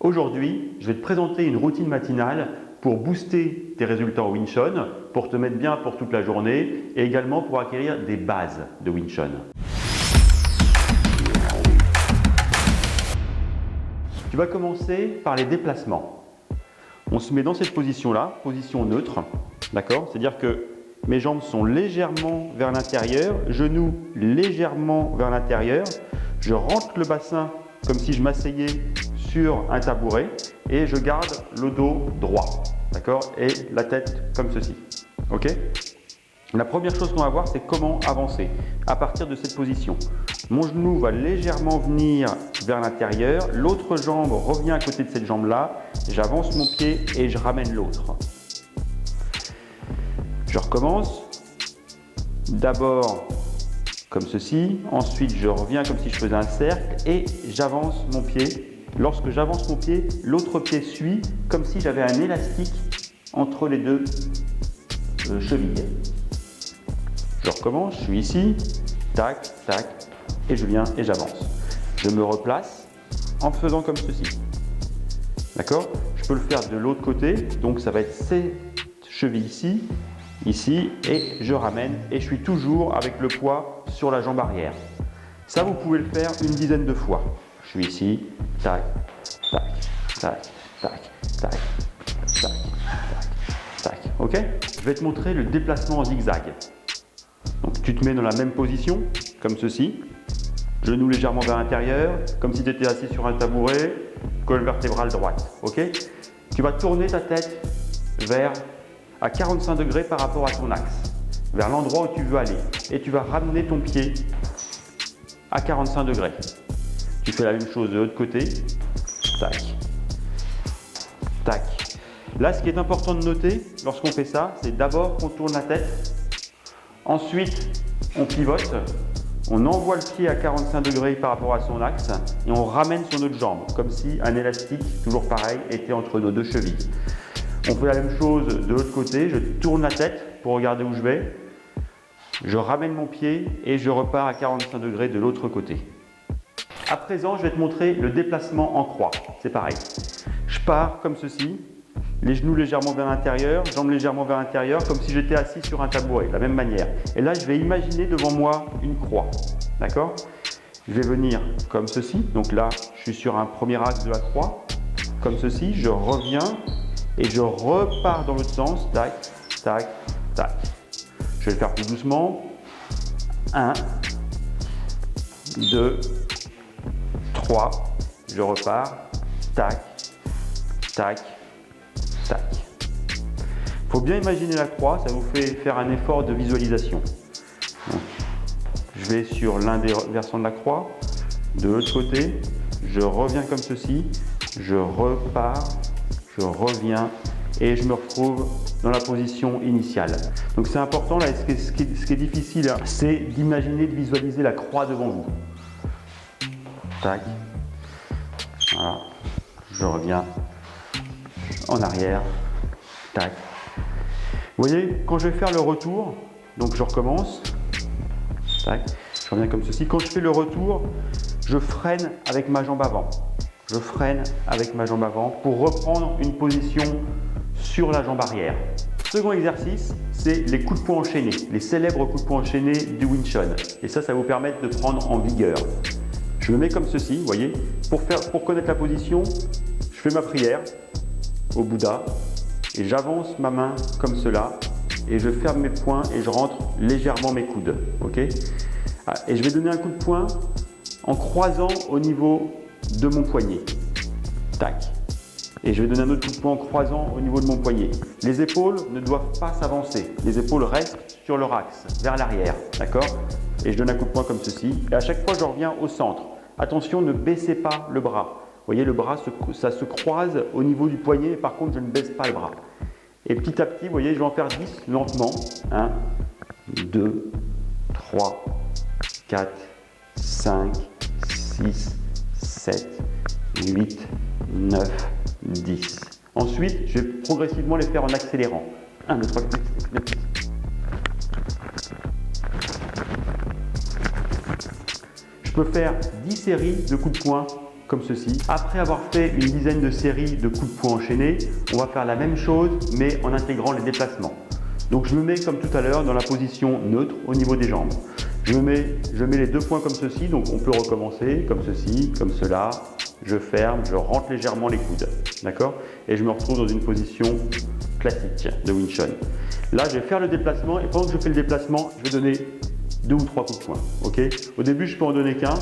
Aujourd'hui, je vais te présenter une routine matinale pour booster tes résultats au Wing Chun, pour te mettre bien pour toute la journée et également pour acquérir des bases de Wing Chun. Tu vas commencer par les déplacements. On se met dans cette position-là, position neutre, d'accord? C'est-à-dire que mes jambes sont légèrement vers l'intérieur, genoux légèrement vers l'intérieur. Je rentre le bassin comme si je m'asseyais sur un tabouret et je garde le dos droit, d'accord? Et la tête comme ceci, ok? La première chose qu'on va voir, c'est comment avancer à partir de cette position. Mon genou va légèrement venir vers l'intérieur, l'autre jambe revient à côté de cette jambe-là, j'avance mon pied et je ramène l'autre. Je recommence, d'abord comme ceci, ensuite je reviens comme si je faisais un cercle et j'avance mon pied. Lorsque j'avance mon pied, l'autre pied suit comme si j'avais un élastique entre les deux chevilles. Je recommence, je suis ici, tac, tac, et je viens et j'avance. Je me replace en faisant comme ceci. D'accord? Je peux le faire de l'autre côté, donc ça va être ces chevilles ici, ici, et je ramène et je suis toujours avec le poids sur la jambe arrière. Ça, vous pouvez le faire une dizaine de fois. Je suis ici, tac, tac, tac, tac, tac, tac, tac, tac. Ok? Je vais te montrer le déplacement en zigzag. Donc tu te mets dans la même position, comme ceci, genoux légèrement vers l'intérieur, comme si tu étais assis sur un tabouret, colonne vertébrale droite. Ok? Tu vas tourner ta tête à 45 degrés par rapport à ton axe, vers l'endroit où tu veux aller. Et tu vas ramener ton pied à 45 degrés. Tu fais la même chose de l'autre côté, tac, tac. Là, ce qui est important de noter lorsqu'on fait ça, c'est d'abord qu'on tourne la tête, ensuite on pivote, on envoie le pied à 45 degrés par rapport à son axe et on ramène son autre jambe, comme si un élastique, toujours pareil, était entre nos deux chevilles. On fait la même chose de l'autre côté, je tourne la tête pour regarder où je vais, je ramène mon pied et je repars à 45 degrés de l'autre côté. À présent, je vais te montrer le déplacement en croix. C'est pareil. Je pars comme ceci, les genoux légèrement vers l'intérieur, jambes légèrement vers l'intérieur, comme si j'étais assis sur un tabouret, de la même manière. Et là, je vais imaginer devant moi une croix. D'accord? Je vais venir comme ceci. Donc là, je suis sur un premier axe de la croix. Comme ceci, je reviens et je repars dans l'autre sens. Tac, tac, tac. Je vais le faire plus doucement. 1, 2, 3, je repars, tac, tac, tac. Il faut bien imaginer la croix, ça vous fait faire un effort de visualisation. Donc, je vais sur l'un des versants de la croix, de l'autre côté, je reviens comme ceci, je repars, je reviens et je me retrouve dans la position initiale. Donc c'est important, là, ce qui est difficile, c'est d'imaginer, de visualiser la croix devant vous. Tac, voilà, je reviens en arrière, tac. Vous voyez, quand je vais faire le retour, donc je recommence, tac, je reviens comme ceci. Quand je fais le retour, je freine avec ma jambe avant. Je freine avec ma jambe avant pour reprendre une position sur la jambe arrière. Second exercice, c'est les coups de poing enchaînés, les célèbres coups de poing enchaînés du Wing Chun. Et ça va vous permettre de prendre en vigueur. Je me mets comme ceci, vous voyez. Pour connaître la position, je fais ma prière au Bouddha et j'avance ma main comme cela et je ferme mes poings et je rentre légèrement mes coudes. Ok? Et je vais donner un coup de poing en croisant au niveau de mon poignet. Tac. Et je vais donner un autre coup de poing en croisant au niveau de mon poignet. Les épaules ne doivent pas s'avancer. Les épaules restent sur leur axe, vers l'arrière. D'accord? Et je donne un coup de poing comme ceci. Et à chaque fois, je reviens au centre. Attention, ne baissez pas le bras. Vous voyez, le bras, ça se croise au niveau du poignet. Par contre, je ne baisse pas le bras. Et petit à petit, vous voyez, je vais en faire 10 lentement. 1, 2, 3, 4, 5, 6, 7, 8, 9, 10. Ensuite, je vais progressivement les faire en accélérant. 1, 2, 3, 4, 5, 6, 7, 8. Je peux faire 10 séries de coups de poing comme ceci. Après avoir fait une dizaine de séries de coups de poing enchaînés, on va faire la même chose mais en intégrant les déplacements. Donc je me mets comme tout à l'heure dans la position neutre au niveau des jambes. Je mets les 2 poings comme ceci, donc on peut recommencer comme ceci, comme cela. Je ferme, je rentre légèrement les coudes, d'accord? Et je me retrouve dans une position classique de Wing Chun. Là, je vais faire le déplacement et pendant que je fais le déplacement, je vais donner 2 ou 3 coups de poing, ok? Au début, je peux en donner qu'un.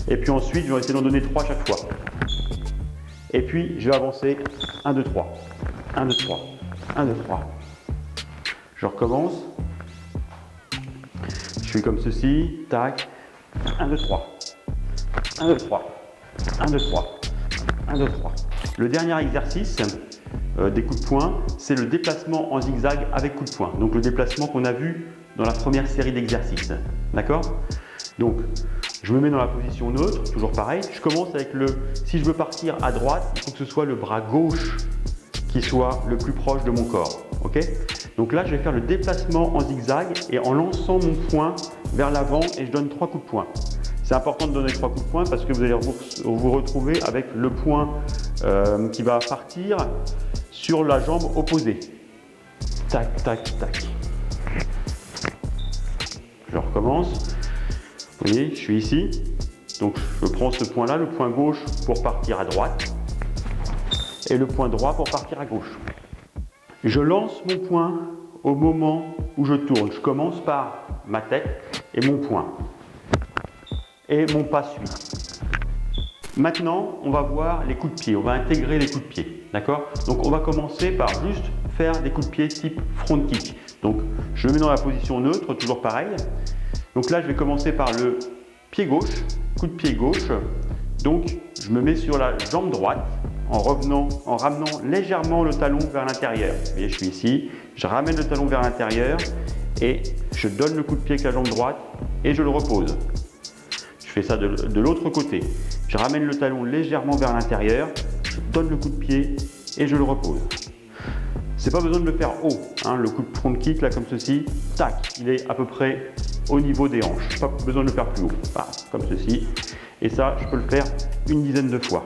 Et puis ensuite, je vais essayer d'en donner 3 chaque fois. Et puis, je vais avancer 1, 2, 3. 1, 2, 3. 1, 2, 3. Je recommence. Je fais comme ceci. Tac. 1, 2, 3. 1, 2, 3. 1, 2, 3. 1, 2, 3. Le dernier exercice des coups de poing, c'est le déplacement en zigzag avec coup de poing. Donc le déplacement qu'on a vu dans la première série d'exercices. D'accord? Donc, je me mets dans la position neutre, toujours pareil. Je commence avec si je veux partir à droite, il faut que ce soit le bras gauche qui soit le plus proche de mon corps. Ok? Donc là, je vais faire le déplacement en zigzag et en lançant mon poing vers l'avant et je donne 3 coups de poing. C'est important de donner 3 coups de poing parce que vous allez vous retrouver avec le poing qui va partir sur la jambe opposée. Tac, tac, tac. Je recommence. Vous voyez, je suis ici. Donc je prends ce point-là, le point gauche pour partir à droite et le point droit pour partir à gauche. Je lance mon poing au moment où je tourne. Je commence par ma tête et mon poing. Et mon pas suit. Maintenant, on va voir les coups de pied. On va intégrer les coups de pied. D'accord? Donc on va commencer par juste faire des coups de pied type front kick. Donc je me mets dans la position neutre, toujours pareil. Donc là, je vais commencer par le pied gauche, coup de pied gauche. Donc je me mets sur la jambe droite en ramenant légèrement le talon vers l'intérieur. Vous voyez, je suis ici, je ramène le talon vers l'intérieur et je donne le coup de pied avec la jambe droite et je le repose. Je fais ça de l'autre côté. Je ramène le talon légèrement vers l'intérieur, je donne le coup de pied et je le repose. C'est pas besoin de le faire haut, hein, le coup de front kick là comme ceci, tac, il est à peu près au niveau des hanches. Pas besoin de le faire plus haut, voilà, comme ceci. Et ça, je peux le faire une dizaine de fois.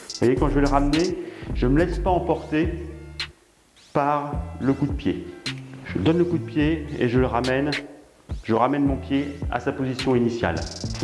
Vous voyez, quand je vais le ramener, je ne me laisse pas emporter par le coup de pied. Je donne le coup de pied et je ramène mon pied à sa position initiale.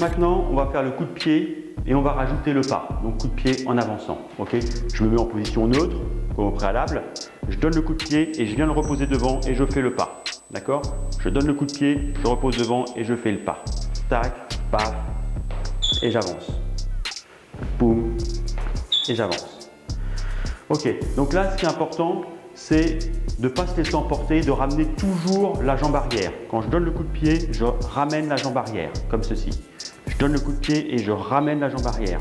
Maintenant, on va faire le coup de pied et on va rajouter le pas. Donc coup de pied en avançant. Okay, je me mets en position neutre, comme au préalable. Je donne le coup de pied et je viens le reposer devant et je fais le pas. D'accord? Je donne le coup de pied, je repose devant et je fais le pas. Tac, paf, et j'avance. Boum, et j'avance. Ok, donc là, ce qui est important, c'est de ne pas se laisser emporter, de ramener toujours la jambe arrière. Quand je donne le coup de pied, je ramène la jambe arrière, comme ceci. Je donne le coup de pied et je ramène la jambe arrière.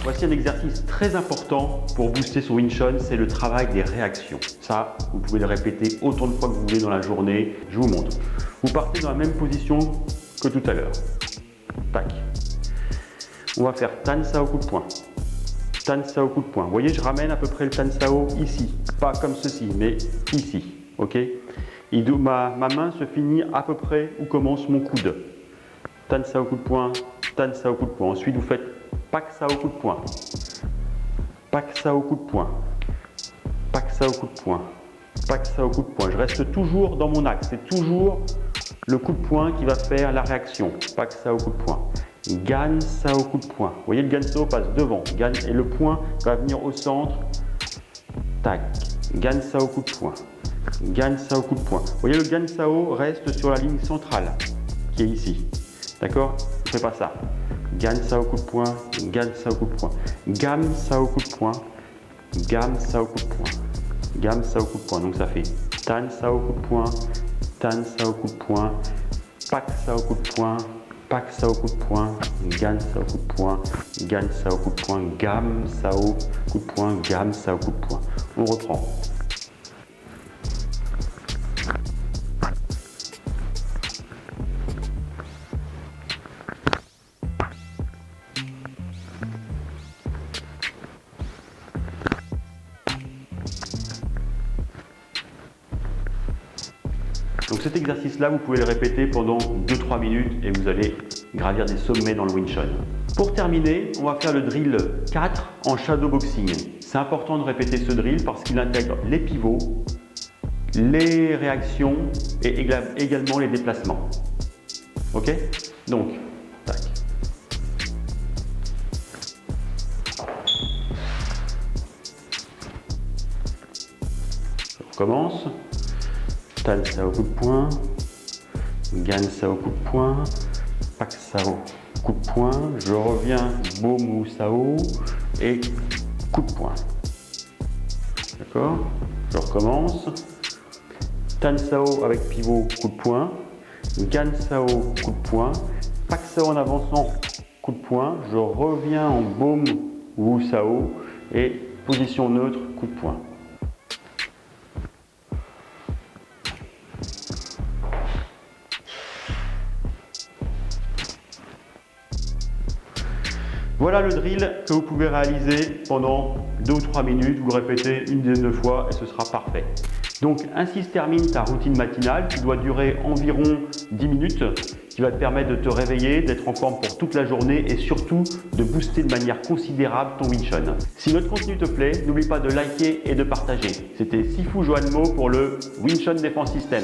Voici un exercice très important pour booster son Wing Chun, c'est le travail des réactions. Ça, vous pouvez le répéter autant de fois que vous voulez dans la journée. Je vous montre. Vous partez dans la même position que tout à l'heure. Tac. On va faire Tan Sao coup de poing. Tan Sao coup de poing. Vous voyez, je ramène à peu près le Tan Sao ici. Pas comme ceci, mais ici. Ok? Ma main se finit à peu près où commence mon coude. Tan Sao coup de poing, Tan Sao coup de poing. Ensuite, vous faites Pak Sao coup de poing. Pak Sao coup de poing. Pak Sao coup de poing. Pak Sao coup de poing. Je reste toujours dans mon axe. C'est toujours le coup de poing qui va faire la réaction. Pak Sao coup de poing. Gan Sao coup de poing. Vous voyez, le Gan Sao passe devant. Gan, et le poing va venir au centre. Tac. Gan Sao coup de poing. Gan Sao coup de poing. Vous voyez, le Gan Sao reste sur la ligne centrale qui est ici. D'accord? Je ne fais pas ça. Gan Sao coup de poing. Gan Sao coup de poing. Gam Sao coup de poing. Gam Sao coup de poing. Gam Sao coup de poing. Donc ça fait Tan Sao coup de poing. Tan Sao coup de poing. Pak Sao coup de poing. Pak Sao coup de poing, Gan Sao coup de poing, Gan Sao coup de poing, Gam Sao coup de poing, Gam Sao coup de poing. On reprend. Donc cet exercice-là, vous pouvez le répéter pendant 2-3 minutes et vous allez gravir des sommets dans le Wing Chun. Pour terminer, on va faire le drill 4 en shadowboxing. C'est important de répéter ce drill parce qu'il intègre les pivots, les réactions et également les déplacements. Ok? Donc, tac. Je recommence. Tan Sao coup de poing. Gan Sao coup de poing. Pak Sao coup de poing. Je reviens. Boum ou Sao. Et coup de poing. D'accord? Je recommence. Tan Sao avec pivot, coup de poing. Gan Sao, coup de poing. Pak Sao en avançant, coup de poing. Je reviens en Boum ou Sao. Et position neutre, coup de poing. Voilà le drill que vous pouvez réaliser pendant 2 ou 3 minutes. Vous répétez une dizaine de fois et ce sera parfait. Donc ainsi se termine ta routine matinale qui doit durer environ 10 minutes, qui va te permettre de te réveiller, d'être en forme pour toute la journée et surtout de booster de manière considérable ton Wing Chun. Si notre contenu te plaît, n'oublie pas de liker et de partager. C'était Sifu Joanmo pour le Wing Chun Defense System.